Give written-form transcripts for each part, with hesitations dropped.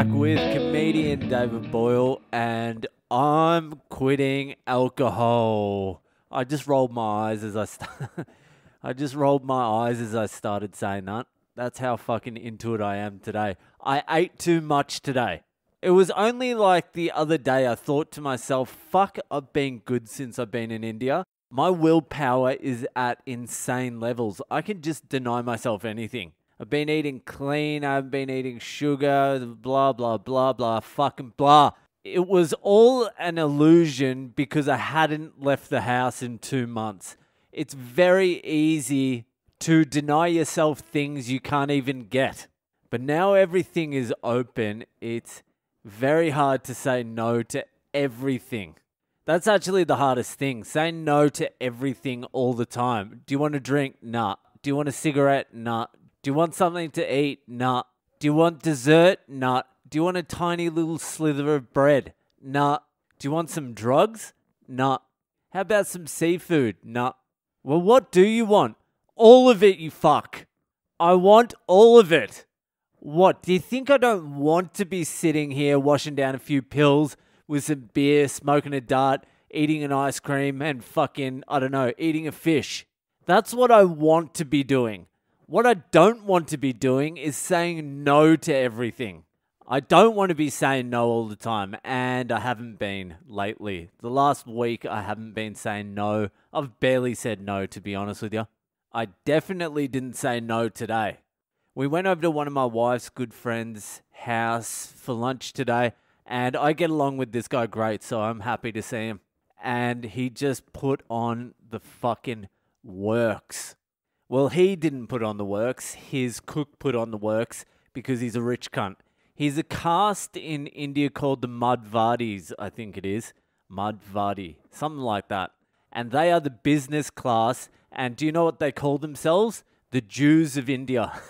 back with comedian David Boyle, and I'm quitting alcohol. I just rolled my eyes as I started saying that. That's how fucking into it I am today. I ate too much today. It was only like the other day I thought to myself, fuck, I've been good since I've been in India. My willpower is at insane levels. I can just deny myself anything. I've been eating clean, I've been eating sugar, blah, blah, blah, blah, fucking blah. It was all an illusion because I hadn't left the house in 2 months. It's very easy to deny yourself things you can't even get. But now everything is open, it's very hard to say no to everything. That's actually the hardest thing. Say no to everything all the time. Do you want a drink? Nah. Do you want a cigarette? Nah. Do you want something to eat? Nah. Do you want dessert? Nah. Do you want a tiny little slither of bread? Nah. Do you want some drugs? Nah. How about some seafood? Nah. Well, what do you want? All of it, you fuck. I want all of it. What, do you think I don't want to be sitting here washing down a few pills with some beer, smoking a dart, eating an ice cream, and fucking, I don't know, eating a fish? That's what I want to be doing. What I don't want to be doing is saying no to everything. I don't want to be saying no all the time, and I haven't been lately. The last week, I haven't been saying no. I've barely said no, to be honest with you. I definitely didn't say no today. We went over to one of my wife's good friends' house for lunch today, and I get along with this guy great, so I'm happy to see him. And he just put on the fucking works. Well, he didn't put on the works. His cook put on the works because he's a rich cunt. He's a caste in India called the Madhvadis, I think it is. Madhvadi, something like that. And they are the business class. And do you know what they call themselves? The Jews of India.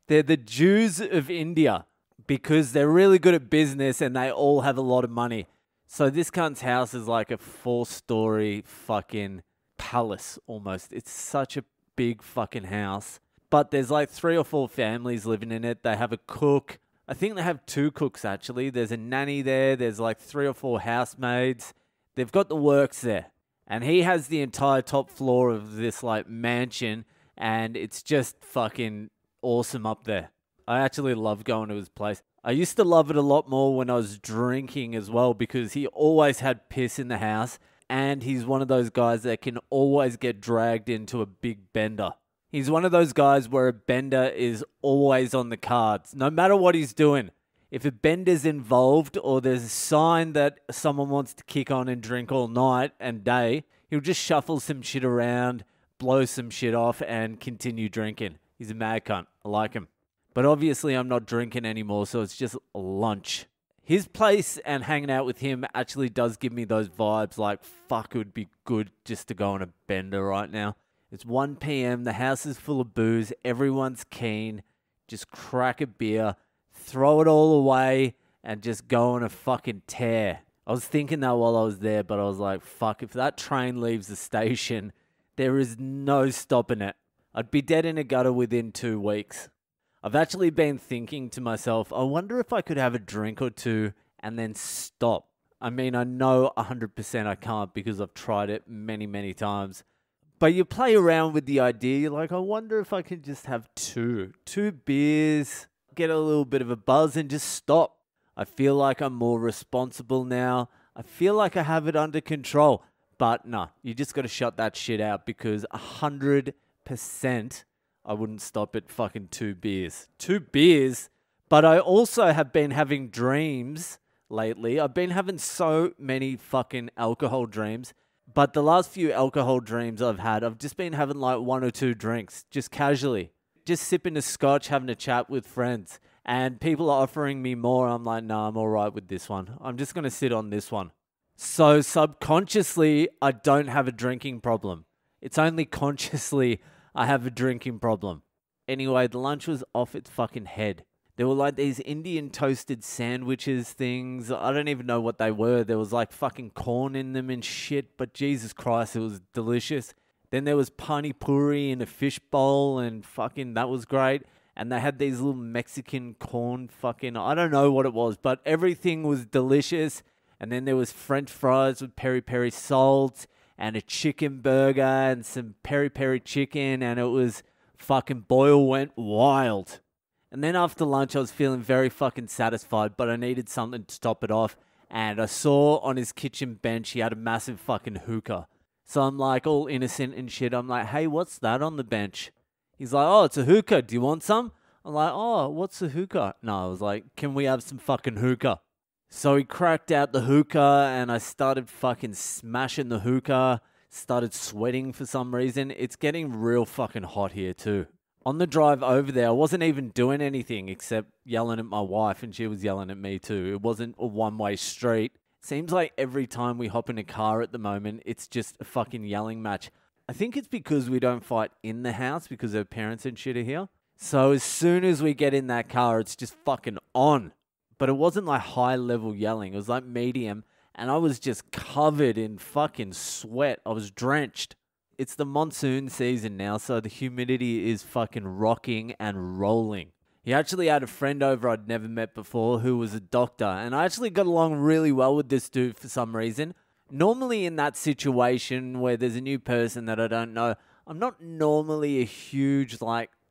They're the Jews of India because they're really good at business and they all have a lot of money. So this cunt's house is like a 4-story fucking palace almost. It's such a big fucking house. But there's like 3 or 4 families living in it. They have a cook. I think they have 2 cooks actually. There's a nanny there. There's like 3 or 4 housemaids. They've got the works there. And he has the entire top floor of this like mansion, and it's just fucking awesome up there. I actually love going to his place. I used to love it a lot more when I was drinking as well because he always had piss in the house, and he's one of those guys that can always get dragged into a big bender. He's one of those guys where a bender is always on the cards, no matter what he's doing. If a bender's involved or there's a sign that someone wants to kick on and drink all night and day, he'll just shuffle some shit around, blow some shit off, and continue drinking. He's a mad cunt. I like him. But obviously I'm not drinking anymore, so it's just lunch. His place and hanging out with him actually does give me those vibes like, fuck, it would be good just to go on a bender right now. It's 1 p.m, the house is full of booze, everyone's keen, just crack a beer, throw it all away, and just go on a fucking tear. I was thinking that while I was there, but I was like, fuck, if that train leaves the station, there is no stopping it. I'd be dead in a gutter within 2 weeks. I've actually been thinking to myself, I wonder if I could have a drink or 2 and then stop. I mean, I know 100% I can't because I've tried it many, many times. But you play around with the idea, you're like, I wonder if I could just have 2 beers, get a little bit of a buzz and just stop. I feel like I'm more responsible now. I feel like I have it under control. But no, you just got to shut that shit out because 100% I wouldn't stop at fucking 2 beers. 2 beers? But I also have been having dreams lately. I've been having so many fucking alcohol dreams. But the last few alcohol dreams I've had, I've just been having like 1 or 2 drinks, just casually. Just sipping a scotch, having a chat with friends. And people are offering me more. I'm like, no, I'm all right with this one. I'm just going to sit on this one. So subconsciously, I don't have a drinking problem. It's only consciously I have a drinking problem. Anyway, the lunch was off its fucking head. There were like these Indian toasted sandwiches things. I don't even know what they were. There was like fucking corn in them and shit. But Jesus Christ, it was delicious. Then there was pani puri in a fish bowl and fucking that was great. And they had these little Mexican corn fucking, I don't know what it was, but everything was delicious. And then there was French fries with peri-peri salt and a chicken burger and some peri-peri chicken. And it was fucking Boyle went wild. And then after lunch, I was feeling very fucking satisfied, but I needed something to top it off. And I saw on his kitchen bench, he had a massive fucking hookah. So I'm like all innocent and shit. I'm like, hey, what's that on the bench? He's like, oh, it's a hookah. Do you want some? I'm like, oh, what's a hookah? No, I was like, can we have some fucking hookah? So he cracked out the hookah and I started fucking smashing the hookah. Started sweating for some reason. It's getting real fucking hot here too. On the drive over there, I wasn't even doing anything except yelling at my wife, and she was yelling at me too. It wasn't a one-way street. Seems like every time we hop in a car at the moment, it's just a fucking yelling match. I think it's because we don't fight in the house because her parents and shit are here. So as soon as we get in that car, it's just fucking on. But it wasn't like high-level yelling. It was like medium, and I was just covered in fucking sweat. I was drenched. It's the monsoon season now, so the humidity is fucking rocking and rolling. He actually had a friend over I'd never met before who was a doctor, and I actually got along really well with this dude for some reason. Normally in that situation where there's a new person that I don't know, I'm not normally a huge,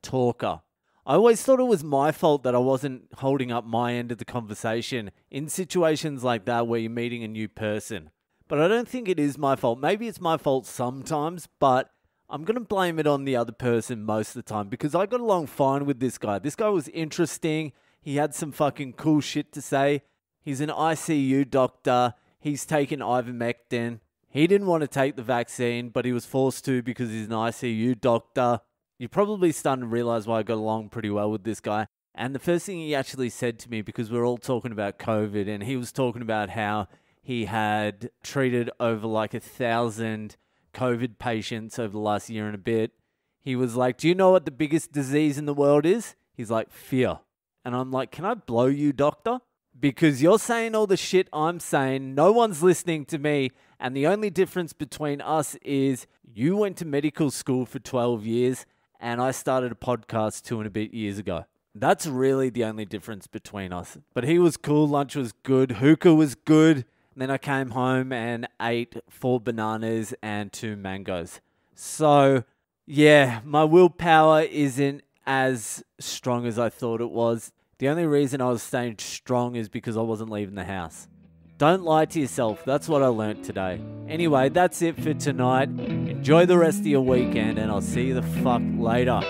talker. I always thought it was my fault that I wasn't holding up my end of the conversation in situations like that where you're meeting a new person. But I don't think it is my fault. Maybe it's my fault sometimes, but I'm going to blame it on the other person most of the time because I got along fine with this guy. This guy was interesting. He had some fucking cool shit to say. He's an ICU doctor. He's taken ivermectin. He didn't want to take the vaccine, but he was forced to because he's an ICU doctor. You're probably starting to realize why I got along pretty well with this guy. And the first thing he actually said to me, because we're all talking about COVID, and he was talking about how he had treated over 1,000 COVID patients over the last year and a bit. He was like, do you know what the biggest disease in the world is? He's like, fear. And I'm like, can I blow you, doctor? Because you're saying all the shit I'm saying. No one's listening to me. And the only difference between us is you went to medical school for 12 years and I started a podcast 2 and a bit years ago. That's really the only difference between us. But he was cool. Lunch was good. Hookah was good. And then I came home and ate 4 bananas and 2 mangoes. So, yeah, my willpower isn't as strong as I thought it was. The only reason I was staying strong is because I wasn't leaving the house. Don't lie to yourself. That's what I learnt today. Anyway, that's it for tonight. Enjoy the rest of your weekend and I'll see you the fuck later.